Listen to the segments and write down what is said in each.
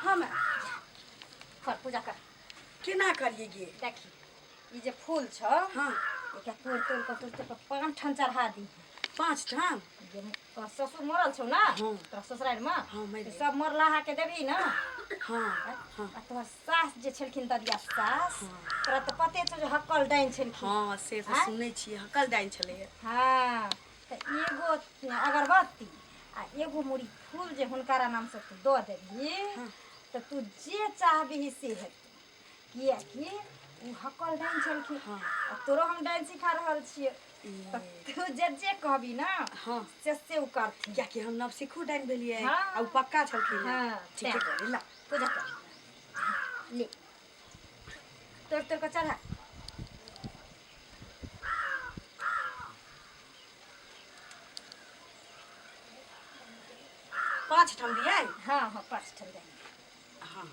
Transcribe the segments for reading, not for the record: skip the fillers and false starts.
हाँ मैं कर पूजा कर। केना करिए गे? देखी ये जे फूल छ हाँ एका तोड़ तोड़ के तो 5 ठन चढ़ा दी। 5 ठाम। जे तोहर ससुर मरल छौ ना हाँ। तोहर ससुराल में हाँ मैं सब मरलाहा के देबी ना। हाँ हाँ आ तोहर सास जे छलखिन ददिया सास हाँ। तोरा तो पते छौ जे हक्कल डाइन छलखिन। हाँ से तो आँय? सुनै छी हकल डाइन छलै। हाँ तो एगो अगरबत्ती आ एगो मुड़ी फूल जे हुनकारा नाम से तू दऽ देबही हाँ। तो तू जे चाहबही से हेतै। कियाकि उ हक्कल डाइन छलखिन। हाँ। आ तोरो हम डाइन सिखा रहल छियै तो तू जे कहबी ना हाँ से उ करथिन। क्या कि हम नव सिखू डाइन भेलिए हाँ। आ उ पक्का छलखिन। हाँ, ठीक है तें। करे ला पूजा कर ले तोड़ तोड़ के चढ़ा। 5 ठाम दिए। हाँ हाँ 5 ठन डाइन। हाँ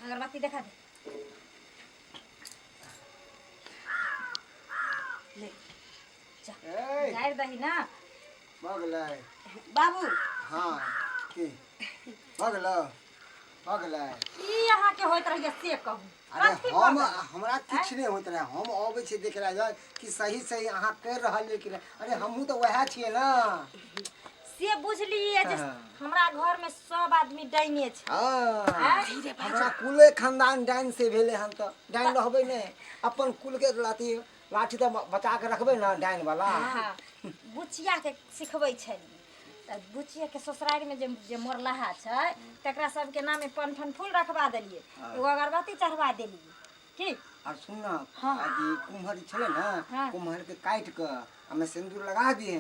अगरबत्ती देखा दे ले जा ए जाएर दही ना। भगलै बाबू हाँ की भगलै ई अहाँ के होइत रहिए से कहू। अरे कथी हम भऽ हमरा किछ नहीं होत रहे हम आबै छी देख रहा जाय कि सही सही अहाँ कर रहल कि अरे हमहू तो वह छिए ना। से बुझलिए जे हाँ। हमरा घर में सब आदमी डाइने छै। हाँ धीरे हमरा कुले खानदान डाइन से भेले हम तो डाइन रहबे ने अपन कुल के लाठी तो बचा के रखबे ना डाइन वाला। हाँ बुचिया के सिखबै छली त बुचिया के ससुराल में जे मोरलाहा छै तकरा सबके नामे पनठन फूल रखवा देलिए एगो अगरबत्ती चढ़वा देलिए की। और सुन ना हाँ। आदि कुम्हर छले ना हाँ। कुम्हर के काट के हमें सिंदूर लगा दिए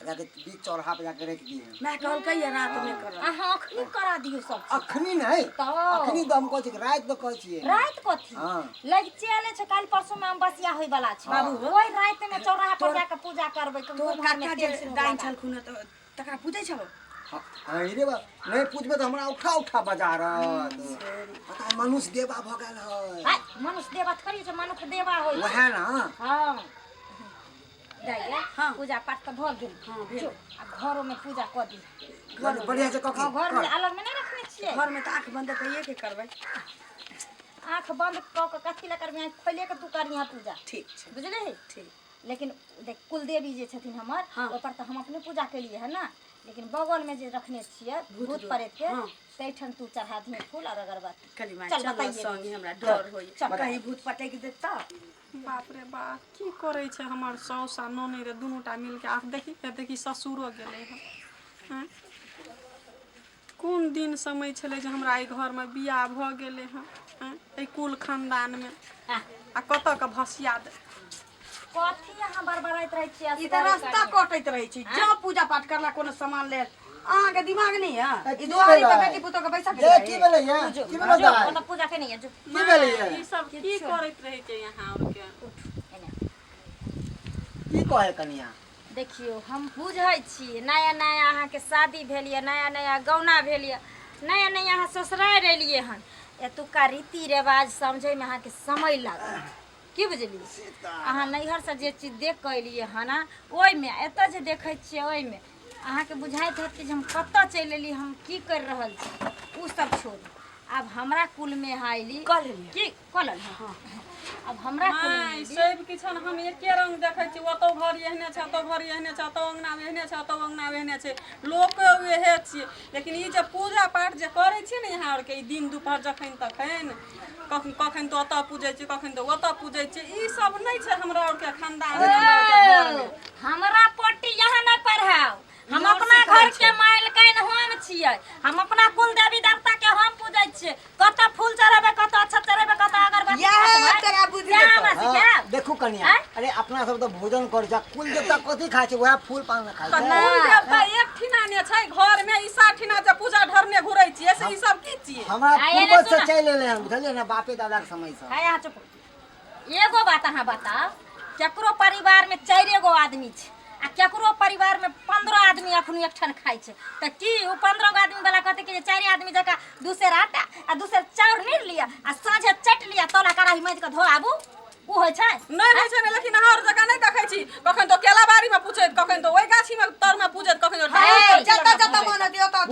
जाके बीच चौराहा पे जाके रख दिए। मैं कहल कहिए रात में कर अहाँ अखनी करा दियो सब चीज। अखनी नहीं तो अखनी तो हम कहै छी रात में कहै छी रात कथी हाँ। लग चले छै काल परसों में अमावस्या होय वाला छै। बाबू, ओइ रात में चौराहा पर तोर- जाके पूजा करबै तोर कुम्हर काका में जे तेल सिंदूर डाइन लगा। छलखुन तो तकरा पूजै छौ। हाँ रे बा नहीं पूछबे तो हमरा उठा उठा बाजारत पता मनुष्य देवा भ गेल है हाय मनुष्य देवा थोड़ी छै मनुष्य देवा होय छै। वह ना हाँ जाइए हाँ। पूजा पाठ तो भ गेल। हाँ, भेल। जो आ घरों में पूजा कर दी। घर बढ़िया से कखी हाँ, घर में अलग में नहीं रखने छिए। घर में तो आँख बंद करिए के करबै। आँख बंद क के कथी ला करबी आँख खोले के तू करिया पूजा ठीक छै बुझले। ठीक। लेकिन देख कुलदेवी जे छथिन हमर हाँ। ओपर तो हम अपने पूजा केलिए है ना लेकिन बगल में जे रखने छिए भूत प्रेत के हाँ। तैठन तू चढ़ा दिए फूल और अगरबत्ती। कली मार चल चल बताइए संगे हमरा चल, डर होय चल। कहीं भूत पटक देता। बाप रे बाप की करे छै हमर साउस आ ननद रे दुनूटा मिल के आख देखी ससुरो गेलै हँ। कोन दिन समय छलै जे हमरा एहि घर में बियाह भ गेलै हँ एहि कुल खानदान में हाँ। आ कतऽ के भसिया दे। कथी अहाँ बड़बड़ाइत रहे छिए ई त रास्ता कटैत रहै छी जब पूजा पाठ करला कोनो सामान ले अहाँ के दिमाग नहीं है ई दुआरी पे बेटी पुतो के पैसा ये की भेलै ये की भेलै दाई मतलब पूजा के नहीं है जो की भेलै ये ई सब की करैत रहे छै यहाँ और के। की कहे कनिया देखियो हम बुझै छी नया नया अहाँ के शादी भेल ये नया नया गौना भेल ये नया नया अहाँ ससुराल एलिए हन एतुका रीति रिवाज समझे में अहाँ के समय लागल की बुझलिए। अहाँ नैहर से जे चीज देख के एलिए हन ओहि में एतऽ जे देखै छियै ओहि में अहाँ के बुझाइत हैत कि हम कतऽ चलि एली हम की कर रहल छी उ सब छोड़ू। अब हमरा कुल में आइली कल लेलिए की कलल हाँ। अब हमरा कुल में नहीं आइली, सब किछन हम एके रंग देखै छी ओतो घर एहने छै तो घर एहने छै तो अंगना में एहने छै तो अंगना में एहने छै लोक उहे छियै लेकिन ई जे पूजा पाठ जे करै छी ने यहाँ और के ई दिन दुपहर जखन तखन कखन तो ओतऽ पूजै छी कखन तो ओतऽ पूजै छी ई सब नहीं छै हमरा और के खानदान घर में। हमरा पोटी यहाँ न पढ़ाओ हम अपना घर के मालिकाइन हम छियै हम अपना कुल देवी देवता के हम पूजै छियै कत फूल चढ़ेबे कत अक्षत चढ़ेबे कत अगरबत्ती यह तेरा बुद्धि यहाँ हमरा देतो। सिखाएब। देखू कनिया आँय? अरे अपना सब तो भोजन कर जा कुल देवता कथी खाय छै वह फूल पान खाय तो छै। कुल देवता एक ठिना ने छै घर में ई साठ ठिना जे पूजा ढरने घुरै छियै से ई सब की छियै। हमरा आ, एने पूर्वज से सुना। चलि एले हन बुझलिए ना बापे दादा के समय से। है यहाँ चुप एगो बात अहाँ बताओ केकरो परिवार में 4 गो आदमी छै आ केकरो परिवार में 15 आदमी अखनी एकठन खाइ छै त की उ 15 गो आदमी वाला कहते कि 4 आदमी जका दूसर आटा आ दूसर चाउर नीर लिया आ साँझे चट लिया तोला कढ़ाई माज के धो आबू उ होय छै नहीं होइ छै ने लेकिन अहाँ और जगह नहीं देखै छी कखन तो केला बाड़ी में पूछैत कखन तो ओइ गाछी में तर में पूजैत कखन तो है,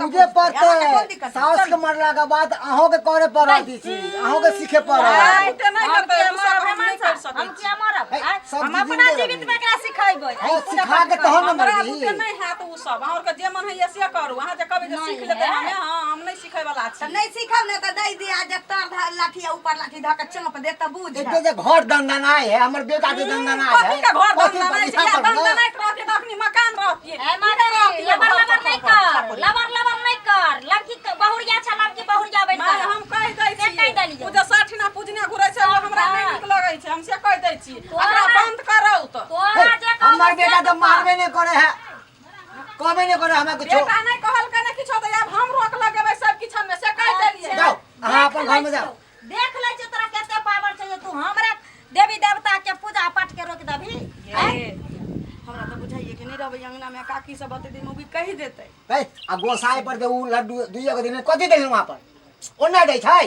पूजे यहाँ के कोन पड़ते दिक्कत है? सास के मरला के बाद अहों के करे पड़ती छी अहों के सीखे पड़त उठे नहीं हम करते क्या उ सब मरब हम नहीं हेमंत कर साहब? सकै हम क्या मरब है, आँय? सब हम जीवन अपना दे जीवित रही। में एकरा सिखेबै हां सिखा के तहन न हमरा मरबी बुते नहीं है तो उ सब और के जे मन है ऐसे करू अहाँ जे कभी जे नहीं सीख लेते है। हमें हां हम नहीं सिखाए वाला तो छी नहीं सीखब ना तो दई दिया जब तर लाठी ऊपर लाठी धऽ के चंप दे त बुझ एते जे घर दंदनाय है हमर बेटा के दंदनाय है कथी का घर कथी दंदनाय पर छै लिखा या पर न? दंदनाय रहती त अखनी मकान रहती ए माते लबर लबर नहीं कर लबर लबर नहीं कर लड़की के बहुरिया छ लड़की बहुरिया बन माय हम कह दै से छी कहि देलियै। उ जे साठिना पूजने घुरै छै ओ हमरा नहीं नीक लगै छै हम से कह दै छी एकरा बंद करौ त तोरा जे हमर बेटा तो मारबे नहीं करे है कहबे नहीं करे हमें कुछ बेटा नहीं कहल कने किछो त आब हम रोक लगेबै सब किछन में से कह देलियै जाओ अहाँ अपन घर में जाओ देख ले छ तोरा कते पावर छै जे तू हमरा देवी देवता के पूजा पाठ के रोक दबी हमरा तो बुझाइए कि नहीं रहबै अंगना में काकी सब बते दिन भी कहि देतै है आ गोसाई पर जे उ लड्डू दुइया के दिन में कथी देल वहां पर ओना दे छै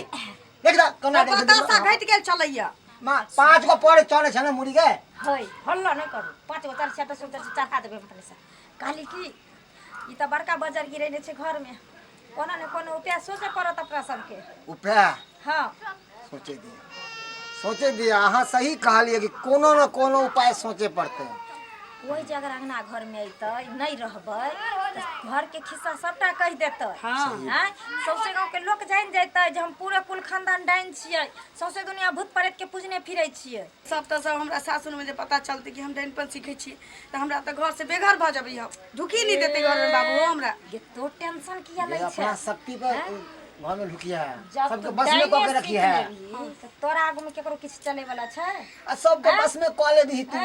देख दा कोना दे बतासा घट गेल चलैया मां 5 गो पड़े चले छ ना मुड़ी के होय हल्ला नहीं करू 5 गो 4 7 सुतर चढ़ा देबे मतलब से कहली की ई त बड़का बाजार गिरैने छै घर में कोनो ने कोनो उपाय सोचे पड़त अपना सबके उपाय हां सोचे दिया अहाँ सही कहलिए कि कोनो न कोनो उपाय सोचे पड़ते वही जे अगर अंगना घर में अइतै नहीं रहबै त घर के खिस्सा सबटा कह देतै हां सौसे गांव के लोग जान जैतै जे हम पूरे कुल खानदान डाइन छियै सौसे दुनिया भूत प्रेत के पूजने फिरै छियै सब तो सब हमरा सासुर में जे पता चलते कि हम डाइनपन सीखे छी तो हमरा तो घर से बेघर भ जबै हम ढुकी नहीं देते घर में बाबू हो हमरा ये तो टेंशन किया ये लै छै अपना शक्ति पर घर में लुकिया है जब सबके तू बस में डाइने कऽ के रखी है सीख लेबही, त तोरा आगू में केकरो किछ चले वाला छै आ सबके बस में कऽ ले दी तू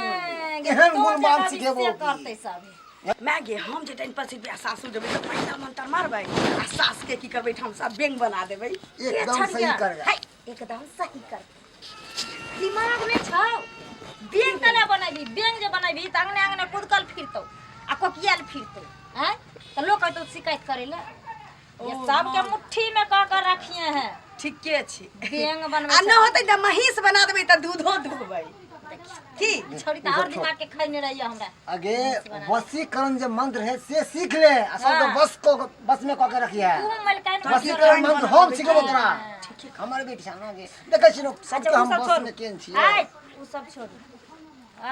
केहन गुणवान सिखेबो करतै सब मैं गे हम जे डाइनपन सीख सासुर जेबै तो पैसा मंत्र मारबै आ सास के की करबै हम सब बेंग बना देबै एकदम सही करबे एकदम सही कर दिमाग में छौ बेंग कने बनैबी बेंग जे बनैबी त अंगने अंगने कुदकल फिरतौ आ कोकियाल फिरतौ हैं त लोग कहतौ शिकायत करे ले ये सब के मुट्ठी में क कर रखिए हैं ठीके छी बेंग बनबै आ न होतै त महिष बना देबै त दूधो दुहबै की छोड़ी त और दिमाग के खैने रहिए हमरा आगे वशीकरण जो मंत्र है से सीख ले आ सबके बस में कऽ के रखी है तू मलकाइन वशीकरण मंत्र हम सिखेबो तोरा हमर बेटी साना गे देखै छी लोग सबके हम बस में केन छी आइ उ सब छोड़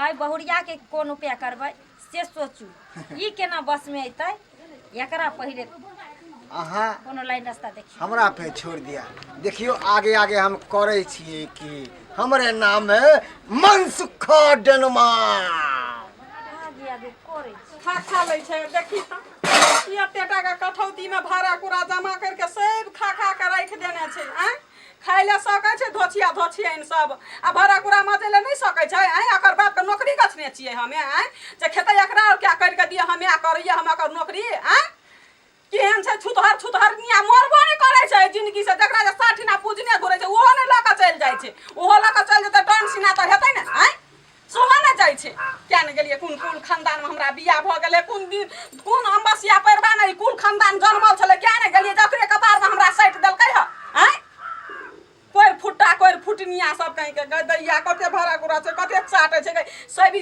आइ बहुरिया के कोन उपाय करबै से सोचू ई केना बस में अइतै एकरा पहिले अहाँ कोनो लाइन रास्ता देखियो हमरा पे छोड़ दिया देखियो आगे आगे हम करे छिए कि हमरे नाम है मनसुख डेनमा आगे आगे करे छी खा लै छै देखी त ई एते टाका कठौती में भाड़ा कुड़ा जमा करके सब खा के राख देने छै हैं खाय ले सकै छै धोचिया धोचियन सब आ भाड़ा कुड़ा मजे ले नहीं सकै छै हैं एकर बाप के नौकरी गछने छियै हमे हैं जे खेतै एकरा और क्या कर के दिए हमे करिए हम एकर नौकरी हैं केहन छै छुतहर निया मरबो नहीं करे छै जिंदगी से जकरा जे साठिना पूजने घुरे छै ओहो नहीं लक चल जाय छै ओहो लक चल जेतै डांस सिना त हेतै ने हैं सोहा न जाय छै क्या न गेलिए कुल खानदान में हमरा बियाह भ गेलै कुन दिन कुन अम्बसिया परबा नहीं कुल खानदान जन्मल छले क्या न गेलिए जकरे कपार में हमरा साइट देलकै ह हैं कोई फुट्टा कोई फुटनिया सब कहीं के गदैया कते भाड़ा गुड़ा छै कते चाटे छै सब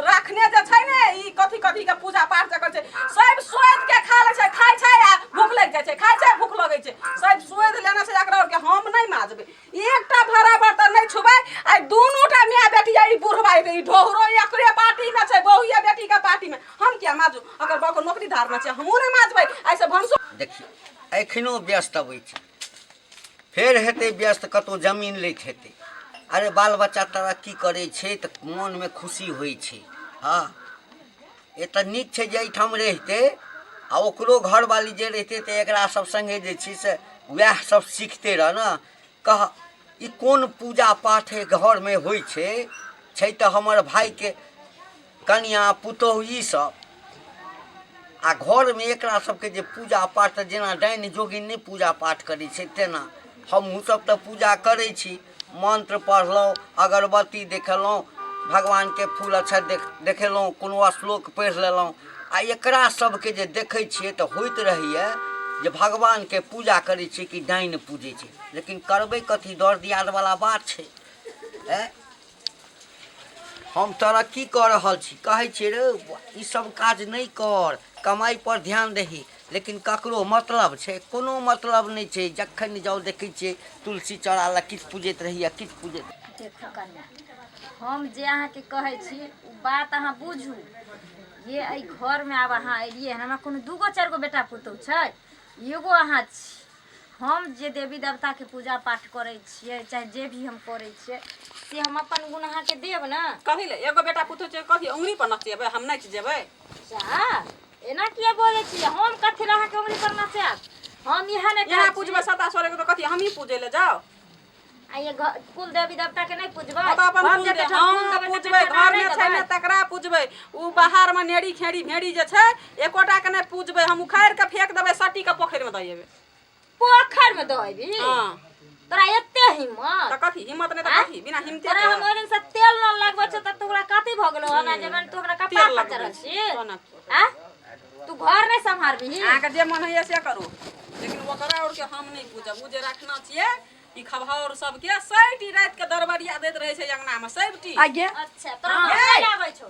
रखने जे छै ने ई कथी कथी के पूजा पाठ जे कर छै सब सोध के खा ले छै खाय छै आ भूख लग जाय छै खाय छै भूख लगै छै सब सोध लेने छै एकरा के हम नहीं माजबै एकटा भाड़ा बर्तन नहीं छुबै आ दुनूटा मियां बेटी ई बुढ़वा ई ढोहरो एकरे पार्टी में छै बहुया बेटी के पार्टी में हम क्या माजू अगर बाबू नौकरी धार में छै हमहू नहीं माजबै ऐसे भंसो देखिए एखनो व्यस्त अबै छै फेर हेतै व्यस्त कतौ जमीन लैत हेतै अरे बाल बच्चा तरक्की करै छै तऽ मोन में खुशी होइ छै हाँ ये तऽ नीक छै जे एहिठाम रहितै आ ओकरो घरवाली जे रहितै तऽ एकरा सब संगे जे छै से वएह सब सीखते रह न कह ई कोन पूजा पाठ घर में होइ छै तऽ हमर भाई के कन्या पुतोहु ई सब आ घर में एकरा सबके जे पूजा पाठ तऽ जेना डाइन जोगिन नहीं पूजा पाठ करै छै तेना हमहूँ सब तऽ पूजा करै छी मंत्र पढ़लहुँ अगरबत्ती देखेलहुँ भगवान के फूल अच्छा देखेलहुँ कोनो श्लोक पढ़ि लेलहुँ आ एकरा सबके जे देखै छियै तऽ होइत रहैए जे भगवान के पूजा करै छियै कि डाइन पूजै छै लेकिन करबै कथी डर दियादवला बात छै हम तरक्की कऽ रहल छी कहै छियै रे ई सब काज नहीं कर कमाई पर ध्यान दही लेकिन ककरो मतलब छै, कोनो मतलब नहीं छै। जखन जाओ देखै छियै तुलसी चौरा लग किछु पूजैत रहिए, किछु पूजैत। देखो कन्या, हम जे अहाँके कहै छी ओ बात अहाँ बुझू। ये एहि घरमे आब अहाँ एलियै हन, हमरा कोनो दूगो चारि गो बेटा पुतहु छै, एगो अहाँ छी। हम जे देवी देवताके पूजा पाठ करै छियै, चाहे जे भी हम करै छियै, से हम अपन गुण अहाँके देब ने। कही ले एगो बेटा पुतहु छै, कही उंगली पर नचेबै, हम नाचि जेबै? जा एना किया बोलै छियै? हम कथी लए अहाँके उंगली पर नचायब? हम इएह ने यहाँ पूजबै सदा सोरे के, तो कथी हम ही पूजे ले जाओ? आ ये कुल देवी देवता के नहीं पूजबै? हम अपन हम पूज जे दे, बेटा हम फूल देबै पूजबै, तकरा घर नहीं में छै देबै। ने तकरा पूजबै। उ बाहर में नेड़ी खेड़ी भेड़ी जे छै एकोटा के नहीं पूजबै, हम उखाड़ के फेंक देबै, सटी के पोखर में दऽ देबै। पोखर में दहबी? हां तोरा एते हिम्मत? त कथी हिम्मत नहीं त आँ? कथी बिना हिम्मते तोरा हम ओइ दिन से तेल न लगबै छ त तोरा कथी भ गेलो? हमरा जबन तू हमरा कपार पर चढ़ल छी? आ तू घर नहीं संभारबी? आके जे मन है से करू, लेकिन ओकरा और के हम नहीं पूजब। उ जे रखना छिए ई खबहौर सब के सैटी रात के दरबरिया देत रहे छै अंगना में सैटी। आगे अच्छा तोरा नहीं आबै छौ?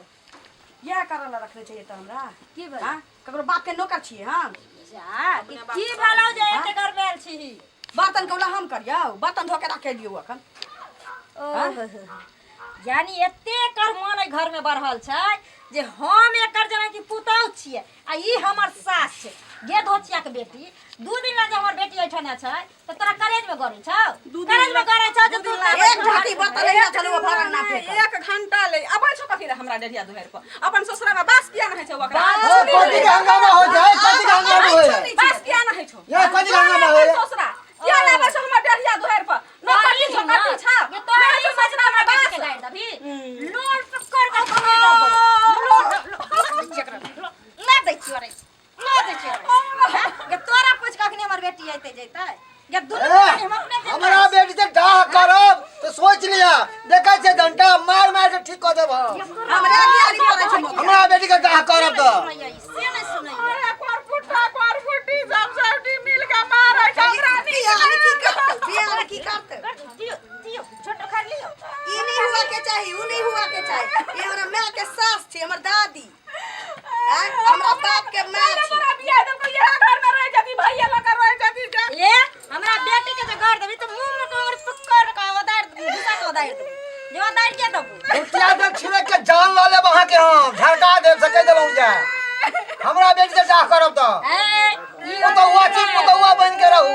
यह करल रखले छै त हमरा की भेल? हां ककरो बाप के नौकर छिए हम? जा की भलो जे एते घर में आयल छी? बर्तन कौला हम करियौ, बर्तन धो के रखे दियौ अखन। यानी एते कर मन एहि घर में बढ़ल छै जे हम एकर जना की पुतौ छिए आ ई हमर सास छै। गे धोचिया के बेटी, दू दिन ला जे हमर बेटी एठने छै त तोरा कॉलेज में गरै छौ? कॉलेज में गरै छौ जे तू एक झाटी बर्तन लेना चलो भरन ना फेंक। एक घंटा ले अबै छौ कथी ले हमरा डेढ़िया दुहर पर? अपन ससुरा में बास किया नहीं छै ओकरा? ओ कथी के हंगामा हो जाए, कथी के हंगामा हो जाए? बास किया नहीं छौ? ये कथी के हंगामा हो जाए? ससुरा किया लाबै छौ हमरा डेढ़िया दुहर पर? नौकरी छौ कथी छौ? ये तो आई ससुरा में बास के गाड़ दबी लोड पकड़ के खबर दबो ना दै छियो रे, ना दै छियो रे। ये तोरा पूछ कखनी हमर बेटी आइते जैतै? ये दुनू हम अपने हमरा बेटी से डाह करब तो सोच लिया, देखै छै घंटा मार मार के ठीक क देब। हमरा गियारी पड़ै छै मोर। हमरा बेटी के डाह करब त से नहीं सुनै। अरे करपुटी सब सबटी मिल के मारै छै हमरा बियाह की करते? बियाह की करते? दियो दियो छोटो खा लियो। ई नहीं हुआ के चाहिए, ऊ नहीं हुआ के चाहिए। ये हमरा माँ के सास थी, हमर दादी। हमरा बाप के माँ थी। हमरा बियाह दे के यहां घर में रह जाती, भैया लग रह जाती जा। ए हमरा बेटी के जे घर देबी त मुंह में कोर पकड़ के उदार घुसा के उदार दे। जो उदार के दबू मुठिया पे छिड़क के जान ल ले वहां के, हम झड़का दे सके देलौ जा। हमरा बेटी से डाह करब त ए ओ तो हुआ छी, ओ तो हुआ बन के रहू।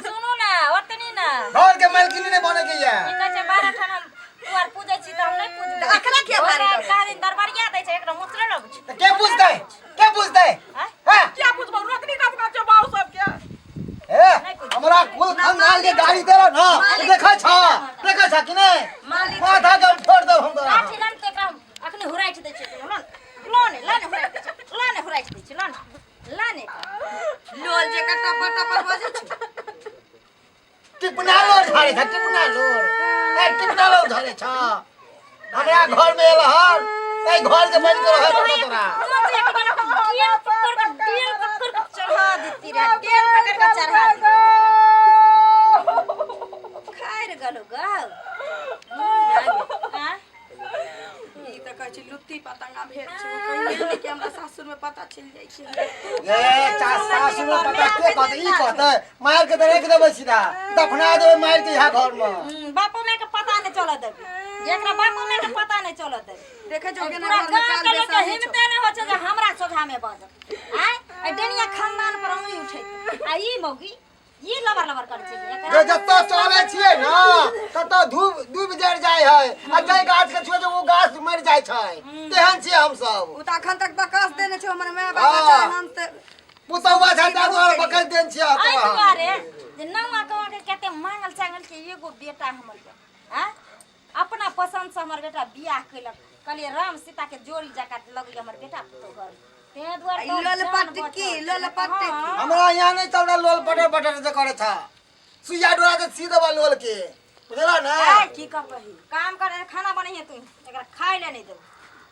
सुनू ना ओतनी ना घर के मालकिनी ने बने के या। ई कहै छै बारह ठाम तुआर पूजै छी त हम नहीं पूजबै। अखरा के बारी लगे? कारिन दरबारिया दै छै एकरा मुसरे लग छै। त के पूछतै? के पूछतै? हां क्या पूछबो नौकरी का का बाऊ सब के? ए हमरा कुल खानदान के गाड़ी देला ना, देखै छ कि नै? माथा जब फोड़ दो हम तोरा। लाठी लन ते काम अखनी हुराइट दै छै लन लोने लाने हुराइट दै छै, लाने हुराइट दै छै लन लाने लोल जे कट्टा पट्टा पर बजे छै। टिपना लो झारे छ, टिपना लो। ए टिपना लो झारे छ। हमरा घर में एलहन, ए घर के बन के रह तोरा। चढ़ा देती रे टेन पकड़ के चढ़ा दी खाएर गलो गाव। हां ई त कहै छै लुत्ती पतंगा भेल छै, कहिए ने कि हमरा सासुर में पता चल जाय छै। ए सासु में पता के कहते ई कहते मार के रख देबै सीधा, दफना देबै मार के यहाँ घर में। बापू में के पता नहीं चल देबी, जेकरा बापू में के पता नहीं चल देबी। देखे जो के पूरा ना गांव काल के लोग बेसा हिम्मत नहीं हो छै जे हमरा सोझा में बाज आय डेनिया खानदान पर उंगली उठै आ ई मौगी ई लबर लबर कर छै जे जत्ता चले छियै ना तत्ता धूप जड़ जाय है, आ जय गाछ के छुए जे वो गाछ मर जाय छै। तेहन छियै हम सब। उ त अखन तक बकस देने छै हमर माय बाप चाहे हम त पुतौवा छटा द्वार बकल देन छियै आई तो। दुआरे जे नौवा कवा के कते मांगल चांगल के एगो बेटा हमर के हां अपना पसंद से हमर बेटा बियाह कैलक, कहलिए राम सीता के जोड़ी जका लगई हमर बेटा पुतो घर ते दुआरे लोलपट की हमरा यहाँ नहीं चलदा लोल पटर पटर जे करे था, सुइया डोरा के सीधा बा लोल के बुझला ना। ए की कहबही काम करे खाना बनैहे तू एकरा खाइ ले नहीं देब,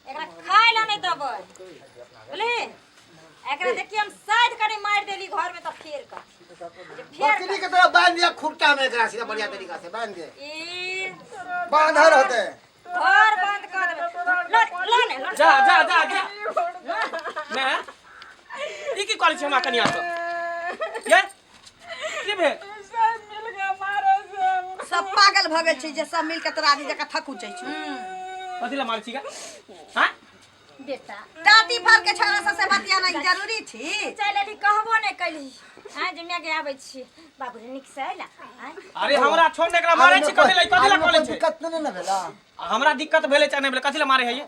एकरा खाइ ले नहीं देब बोले एकरा देखि हम साइड करे मार देली घर में त फेर का बकरी के तरह बांध दिया खुट्टा में, एकरा सीधा बढ़िया तरीका से बांध दे। ई बांधर होते घर बंद कर देबे लो ने जा जा जा जा मैं ई की करै छी हमरा कनिया सब ये की भेल सब मिल के मारे सब पागल भ गेल छै जे सब मिल के तोरा आदि जका थकुचै छै कथी ला मारै छी का हां बेटा टाटी फर के छौरा सबसे बतियाना जरूरी छी चल कहबो नहीं कैली हां जे मैं के आबै छी बाबू रे निक से आइला अरे हमरा छोड़ एकरा मारै छी कथी ला करै छै दिक्कत नहीं ना भेला हमरा दिक्कत भेले चाहे नहीं भेले कथी ला मारे है ये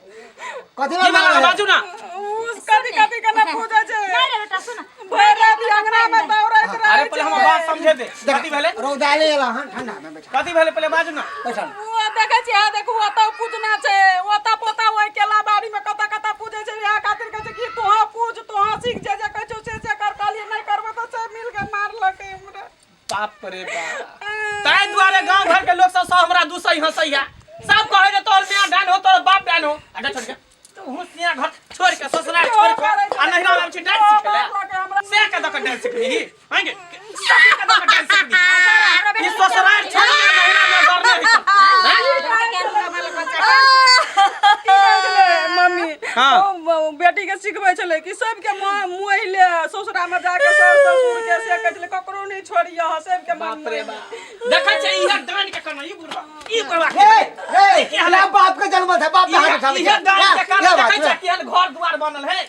कथी की मारे बाजू ना कथी के ना पूजा छै नहीं रे बेटा सुन भैरा भी अंगना में दौड़ैत रहे अरे पहले हम बात समझे दे कथी भेले रौदाले एला हन ठंडा में बैठा कथी भेले पहले बाजू ना बैठा वो देखे छी आ देखू ओता पूजना छै ओता पोता ओइ केला बाड़ी में कता पूजे छै या खातिर कहै छै कि तोहा पूज तोहा सीख जे कहै छौ से कर काली नहीं करबे तो सब मिल के मार लके हमरा बाप रे बाप ताई द्वारे गांव घर के लोग सब हमरा दूसई हंसैया सब कहे जे तोर मियां डान हो तोर बाप डान हो आगे छोड़ के तू हुसिया घर छोड़ के ससुराल छोड़ के आ नहिरा में छी डांस सिखले से का दक डांस सिखली आगे से का दक डांस सिखली ई ससुराल छोड़ के नहिरा में मम्मी बेटी के सिखबै छले कि सबके मुहिले ससुरा में जाके ससुर के से कहै छले ककरो नहीं छोड़ियो सबके बाप रे बाप देखै छै इहे डान के करना ई बुढ़वा ए हला बाप के जन्म था बाप हाथ उठा इहे डान के करना देखै छै कि घर द्वार बनल है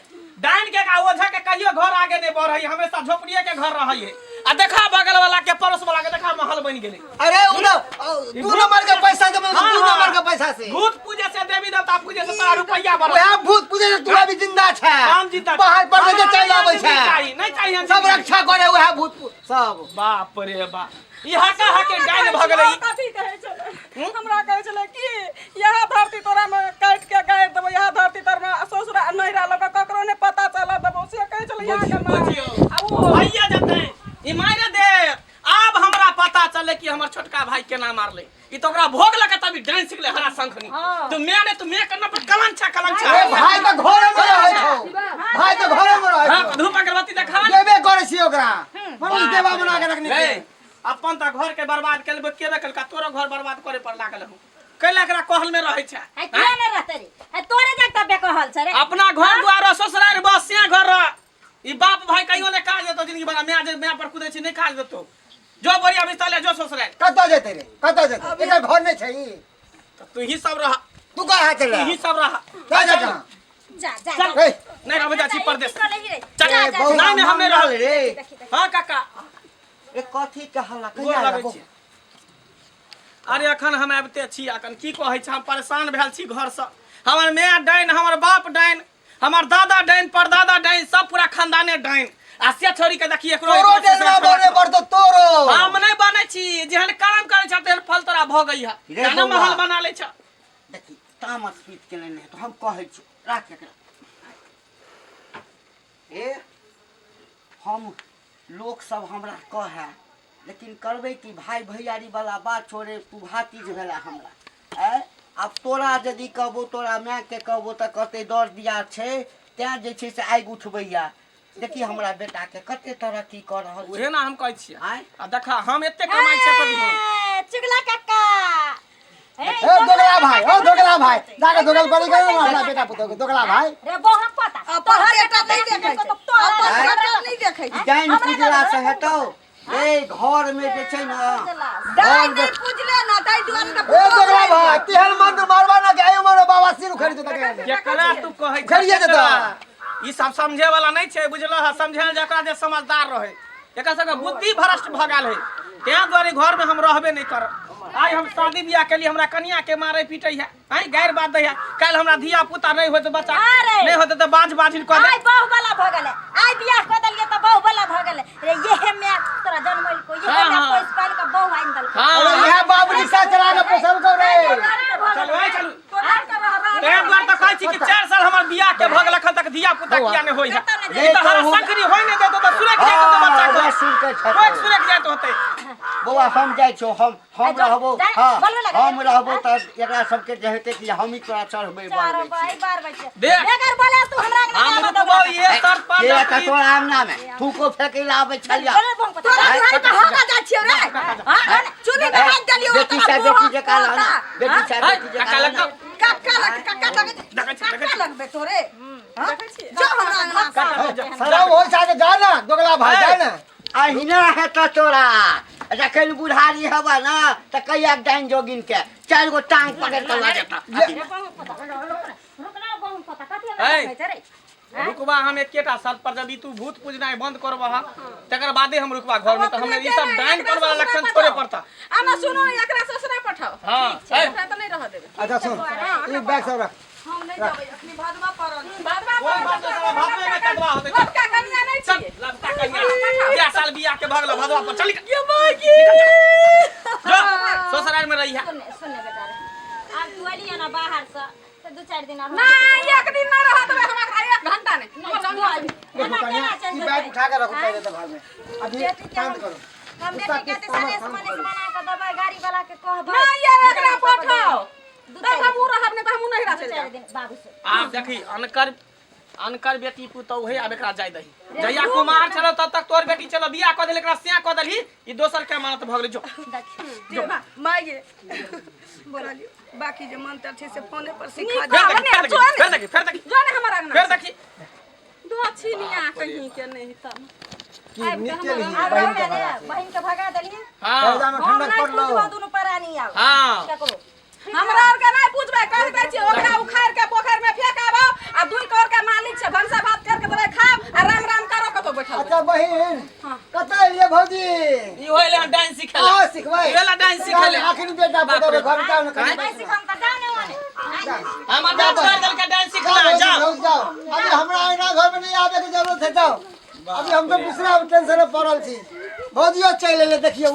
डान के का ओझा के कहियो घर आगे नहीं बढ़ है हमेशा झोपड़िए के घर रहै है आ देखा बगल वाला के पड़ोस वाला के देखा महल बन गेले अरे दू नंबर के पैसा दे दू नंबर के पैसा से भूत पूजे से देवी देवता पूजे से तोरा रुपया बढ़ ओए भूत पूजे से तू अभी जिंदा छै हम जिंदा बाहर पर के चल आबै छै नहीं चाहिए सब रक्षा करे ओए भूत सब बाप रे बाप ई हका हके डाइन भ गेलै कथी कहै छले हमरा कहै छले कि यह धरती तोरा में काट के गाड़ देबो यह धरती तोर में ससुरा नहिरा लग ककरो ने पता चला देबो से कहै छले यहां के बुझियो भैया जते ई मारे दे अब हमरा पता चले कि हमर छोटका भाई केना मारले ई तो ओकरा भोग लगा तभी डांस सिखले हरा शंखनी तू मैं करना पर कलंछा अरे भाई तो घरे में रहै छौ भाई तो घरे में रहै हां धूप अगरबत्ती देखा देबे करै छी ओकरा मनुष्य देवा बना के रखने रे अपन त घर के बर्बाद केलबे केबे कलका तोरो घर बर्बाद करे पर लागल हूं कैला एकरा कहल में रहै छै है किया नहीं रहते रे तोरे जगता बेकहल छै रे अपना घर द्वार ससुराल बस से घर रह ई बाप भाई कहियो ने काज देतो जिंदगी बना मैं पर कुदै छी नहीं काज देतो जो बढ़िया बिस्ताले जो ससुराल कत जेते रे कत जेते एकर घर नहीं छै ई तू ही सब रह तू कहां चल तू ही सब रह जा जा जा जा चल ए नहीं रहबे जा छी परदेश चल बहुत नहीं हम नहीं रह रे हां काका ए कथी के हल्ला गोर कहिया लगै छी अरे अखन हम आबते छी अखन की कहै छै हम परेशान भेल छी घर से हमर माय डाइन हमर बाप डाइन हमर दादा डाइन परदादा डाइन सब पूरा खानदाने डाइन आ से छोरी के देखी एकरो तोरो डेला बने पड़तो तोरो हम नहीं बनै छी जेहन काम करै छ तेहन फल तोरा भ गई है रे केना बौआ। महल बना ले छ देखी तामस पीट के नहीं तो हम कहै छी राख एकरा ए हम लोग सब हमरा कहे लेकिन करबे कि भाई भैयारी वाला बात छोड़े तू भातीज भेला हमरा ए अब तोरा यदि कहबो तोरा माय के कहबो त कते दर दिया छै त्या जे छै से आगि उठबैया देखी हमरा बेटा के कते तरक्की कर रहल छै ओहे ना हम कहै छी आय आ देखा हम एते कमाई छै कभी हम चुगला काका ए दोगला भाई जाके दोगल करी गयो ना अपना बेटा पुतो के दोगला भाई रे बोहा पता अपन बेटा नहीं देखै छै अपन बेटा नहीं देखै छै डाइन पूजला से हटो ए घर में जे छै ना दाई नहीं पूजले ना दाई दुआर के ए दोगला भाई तिहल मंत्र मारवा ना के आयो मोर बाबा सिर उखड़ जेता के केकरा तू कहै छै खड़िए जेता ई सब समझे वाला नहीं छै बुझलो है समझे जकरा जे समझदार रहे एकरा सबके बुद्धि भ्रष्ट भ गेल है तें द्वारे घर में हम रहबे नहीं कर आज हम शादी बियाह के लिए हमरा कन्या के मारे पीटे है आई गैर बात दे है कल हमरा धिया पुता नहीं होत बच्चा नहीं होत त बाज बाजिन क दे आई बहु वाला भ गेले आई बियाह क देलिए त बहु वाला भ गेले रे ये मैं तोरा जन्मल को ये मैं कोई पाल का बहु आइन दल अरे हां यह बाप रिक्शा चला के पोसल को रे चल भाई चल तें द्वारे त कहै छी कि 4 साल हमर बियाह के भ गेल अखन तक धिया पुता किया नहीं होई है ई त हर संकरी होई नहीं देतो त सुरक जातो त बच्चा को सिर के छत रोज सुरक जातो होते बौआ हम जाइ छौ हम रहबो हां बोलबे लगे। हम रहबो त एकरा सबके जे हेतै कि हम ही तोरा चढ़बै चार बारबै भाई बार बच्चे देख। बेगर बोले तू हमरा के हम ना रुकबो ये सर पर के त तोरा आंगना में थूको फेकै ला आबै छलिया बोले बम पता तोरा घर पे होगा जा छियो रे हां चुनी में हाथ डालियो बेटी सा बेटी जे काला ना बेटी सा बेटी जे काला ना काका लगबे तोरे हां जो हमरा अंगना सलाम हो जाके जा ना दोगला भाई जा ना अहिना है तो तोरा जखन बुढ़ारी हवा ना त कहिया डाइन जोगिन के 4 गो टांग पकड़ के ला देता रुकबा हम एकेटा शर्त पर यदि तू भूत पूजनाय बंद करबह तकर बादे हम रुकबा घर में। तो हमने ई सब डाइन करबा लक्षण छोड़े पड़ता। आना सुनो एकरा ससुरा पठाओ हां एकरा त नहीं रह देबे। अच्छा सुन ई बैग सब रख हम नहीं जाबै अपनी भादवा परल बादवा कोई बात नहीं भागवे में कटवा होते लड़का कन्या नहीं चल छी लड़का कन्या 10 साल बियाह के भगलो भदवा पर चल ये माई की जो ससुराल में रही है। सुन बेटा रे अब तू अलिया ना बाहर से तो 2-4 दिन और नहीं एक दिन नहीं रह देबे हमरा 1 घंटा नहीं देखो कन्या ई बैग उठा के रखो पहले तो घर में अभी शांत करो हम बेटी कहते सने मने मना के दबाई गाड़ी वाला के कहबै नहीं ये एकरा पठाओ तब हम रहब नहीं तो हम नहीं रह चल 2-4 दिन बाबू से आप देखी अनकर बेटी पुतौ है अब एकरा जाय दही जहिया कुमार चलो तब तक तोर बेटी चलो बियाह क देल एकरा सिया क देलही ई दोसर के मानत भगले जो जो माई बोलियो बाकी जे मन अच्छे से फोने पर सिखा फिर देखी जो ने हमारा अंगना फिर देखी दो छिनिया कहीं के नहीं त की निकल ही अब बहन के बहन के भगा देलिए हां पैदा में हम ठंडक नहीं पड़ लो पूछबो दुनु परानी आओ हां क्या करो हमरा और के नहीं पूछबे कह दे छी ओकरा उखाड़ के पोखर में फेंकाबो आ दुई कौर के मालिक से भंसा भात करके देबे खाओ आ राम राम करो कतो बैठल अच्छा बहन कतै ये भौजी ई होइला डांस सिखेला हां सिखबै ई वाला डांस सिखेला आखिर बेटा बता घर का न नहीं सिखम त जाने वाले हम डांस कर दल के डांस सिखला जाओ जाओ अभी हमरा आइना घर में नहीं आवे के जरूरत है जाओ अभी हम तो दूसरा टेंशन में पड़ल छी भौजियो चल ले देखिए